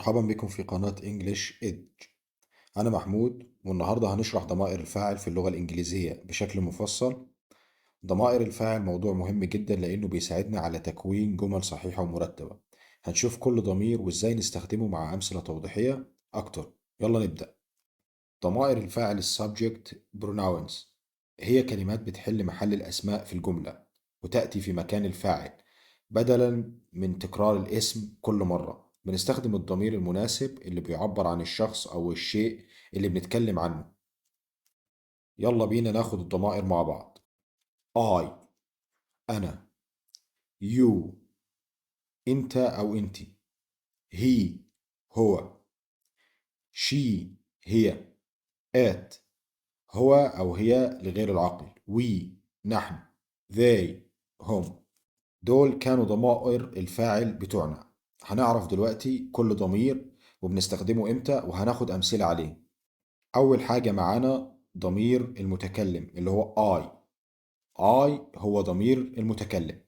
مرحبا بكم في قناة English Edge. أنا محمود، والنهاردة هنشرح ضمائر الفاعل في اللغة الإنجليزية بشكل مفصل. ضمائر الفاعل موضوع مهم جدا لأنه بيساعدنا على تكوين جمل صحيحة ومرتبة. هنشوف كل ضمير وإزاي نستخدمه مع أمثلة توضيحية أكتر. يلا نبدأ. ضمائر الفاعل subject pronouns هي كلمات بتحل محل الأسماء في الجملة، وتأتي في مكان الفاعل بدلا من تكرار الاسم كل مرة. بنستخدم الضمير المناسب اللي بيعبر عن الشخص أو الشيء اللي بنتكلم عنه. يلا بينا ناخد الضمائر مع بعض. I أنا، you أنت أو أنتي، he هو، she هي، it هو أو هي لغير العاقل، we نحن، they هم. دول كانوا ضمائر الفاعل بتوعنا. هنعرف دلوقتي كل ضمير وبنستخدمه امتى، وهناخد أمثلة عليه. أول حاجة معانا ضمير المتكلم اللي هو I هو ضمير المتكلم.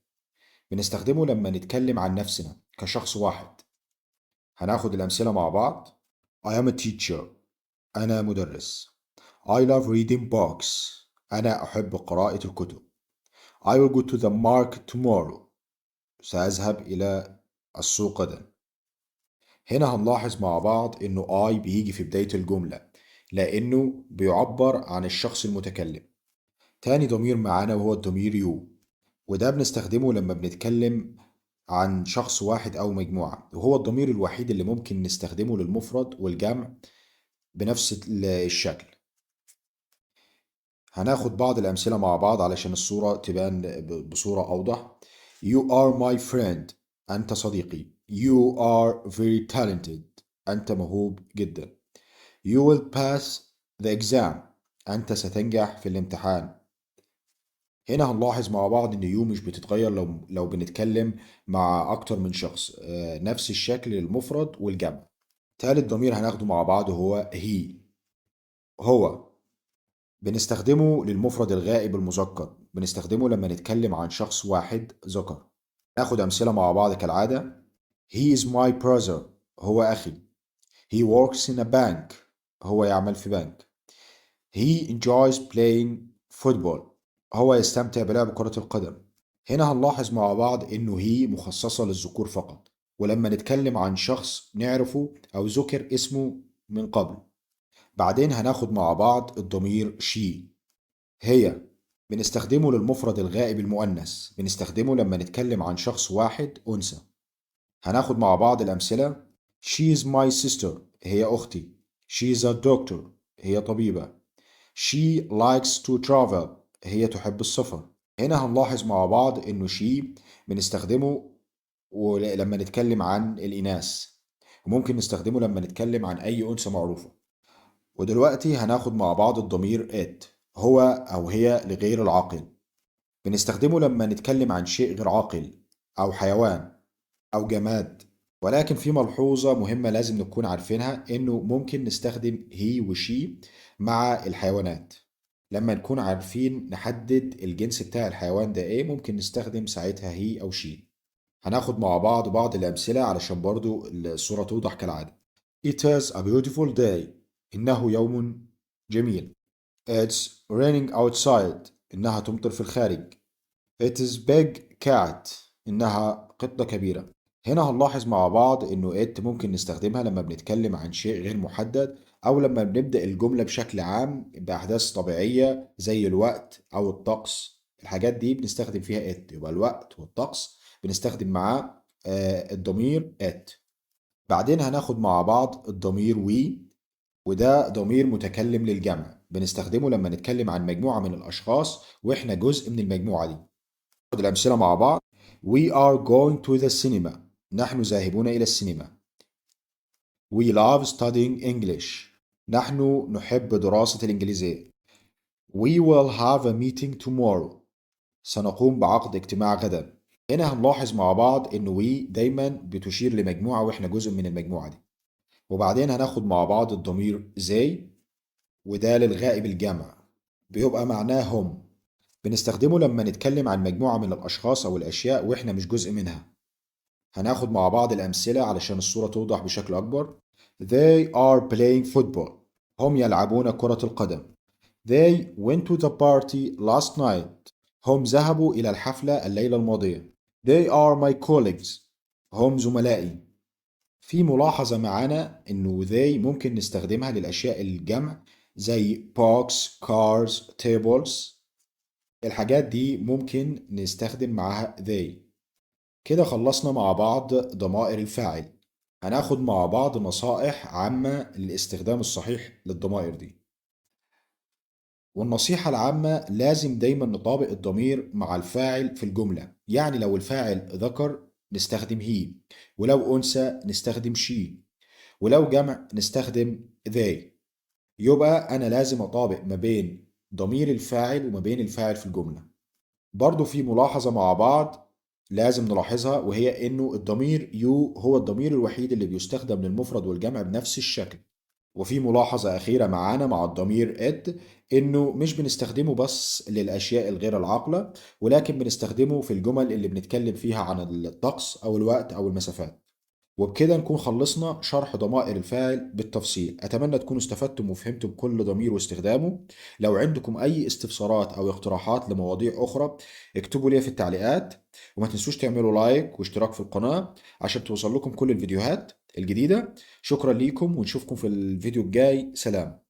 بنستخدمه لما نتكلم عن نفسنا كشخص واحد. هناخد الأمثلة مع بعض. I am a teacher. أنا مدرس. I love reading books. أنا أحب قراءة الكتب. I will go to the market tomorrow. سأذهب إلى السوق غدا. هنا هنلاحظ مع بعض إنه I بيجي في بداية الجملة لأنه بيعبر عن الشخص المتكلم. تاني ضمير معانا وهو الضمير you، وده بنستخدمه لما بنتكلم عن شخص واحد أو مجموعة، وهو الضمير الوحيد اللي ممكن نستخدمه للمفرد والجمع بنفس الشكل. هناخد بعض الأمثلة مع بعض علشان الصورة تبان بصورة أوضح. You are my friend. أنت صديقي. You are very talented. أنت موهوب جدا. You will pass the exam. أنت ستنجح في الامتحان. هنا هنلاحظ مع بعض إن you مش بتتغير لو بنتكلم مع أكتر من شخص، نفس الشكل للمفرد والجمع. تالت ضمير هناخده مع بعض هو he هو. بنستخدمه للمفرد الغائب المذكر، بنستخدمه لما نتكلم عن شخص واحد ذكر. ناخد أمثلة مع بعض كالعادة. He is my brother. هو أخي. He works in a bank. هو يعمل في بنك. He enjoys playing football. هو يستمتع بلعب كرة القدم. هنا هنلاحظ مع بعض إنه هي مخصصة للذكور فقط، ولما نتكلم عن شخص نعرفه أو ذكر اسمه من قبل. بعدين هناخد مع بعض الضمير she هي. بنستخدمه للمفرد الغائب المؤنث، بنستخدمه لما نتكلم عن شخص واحد أنثى. هناخد مع بعض الأمثلة. She is my sister. هي أختي. She is a doctor. هي طبيبة. She likes to travel. هي تحب السفر. هنا هنلاحظ مع بعض إنه she بنستخدمه لما نتكلم عن الإناث، وممكن نستخدمه لما نتكلم عن أي أنثى معروفة. ودلوقتي هناخد مع بعض الضمير it هو أو هي لغير العاقل. بنستخدمه لما نتكلم عن شيء غير عاقل أو حيوان أو جماد. ولكن في ملحوظة مهمة لازم نكون عارفينها، إنه ممكن نستخدم هي وشي مع الحيوانات. لما نكون عارفين نحدد الجنس بتاع الحيوان ده إيه، ممكن نستخدم ساعتها هي أو شي. هناخد مع بعض الأمثلة علشان برضو الصورة توضح كالعادة. It is a beautiful day. إنه يوم جميل. It's raining outside. إنها تمطر في الخارج. It is big cat. إنها قطة كبيرة. هنا هنلاحظ مع بعض إنه it ممكن نستخدمها لما بنتكلم عن شيء غير محدد، أو لما بنبدأ الجملة بشكل عام بأحداث طبيعية زي الوقت أو الطقس. الحاجات دي بنستخدم فيها it. يبقى الوقت والطقس بنستخدم معاه الضمير it. بعدين هناخد مع بعض الضمير we، وده ضمير متكلم للجمع، بنستخدمه لما نتكلم عن مجموعة من الأشخاص وإحنا جزء من المجموعة دي. ناخد الأمثلة مع بعض. We are going to the cinema. نحن ذاهبون إلى السينما. We love studying English. نحن نحب دراسة الإنجليزية. We will have a meeting tomorrow. سنقوم بعقد اجتماع غدا. هنا هنلاحظ مع بعض إن we دايما بتشير لمجموعة وإحنا جزء من المجموعة دي. وبعدين هناخد مع بعض الضمير they، وده للغائب الجمع بيبقى معناه هم. بنستخدمه لما نتكلم عن مجموعة من الأشخاص أو الأشياء وإحنا مش جزء منها. هناخد مع بعض الأمثلة علشان الصورة توضح بشكل أكبر. They are playing football. هم يلعبون كرة القدم. They went to the party last night. هم ذهبوا إلى الحفلة الليلة الماضية. They are my colleagues. هم زملائي. في ملاحظة معانا إنه they ممكن نستخدمها للأشياء الجمع زي box, cars, tables. الحاجات دي ممكن نستخدم معاها they. كده خلصنا مع بعض ضمائر الفاعل. هناخد مع بعض نصائح عامة للاستخدام الصحيح للضمائر دي. والنصيحة العامة لازم دايما نطابق الضمير مع الفاعل في الجملة. يعني لو الفاعل ذكر نستخدم he، ولو أنثى نستخدم she، ولو جمع نستخدم they. يبقى أنا لازم أطابق ما بين ضمير الفاعل وما بين الفاعل في الجملة. برضو في ملاحظة مع بعض لازم نلاحظها، وهي إنه الضمير you هو الضمير الوحيد اللي بيستخدم للمفرد والجمع بنفس الشكل. وفي ملاحظة أخيرة معانا مع الضمير it، إنه مش بنستخدمه بس للأشياء الغير العاقلة، ولكن بنستخدمه في الجمل اللي بنتكلم فيها عن الطقس أو الوقت أو المسافات. وبكده نكون خلصنا شرح ضمائر الفاعل بالتفصيل. أتمنى تكونوا استفدتم وفهمتم كل ضمير واستخدامه. لو عندكم أي استفسارات أو اقتراحات لمواضيع أخرى اكتبوا لي في التعليقات، وما تنسوش تعملوا لايك واشتراك في القناة عشان توصل لكم كل الفيديوهات الجديدة. شكرا ليكم ونشوفكم في الفيديو الجاي. سلام.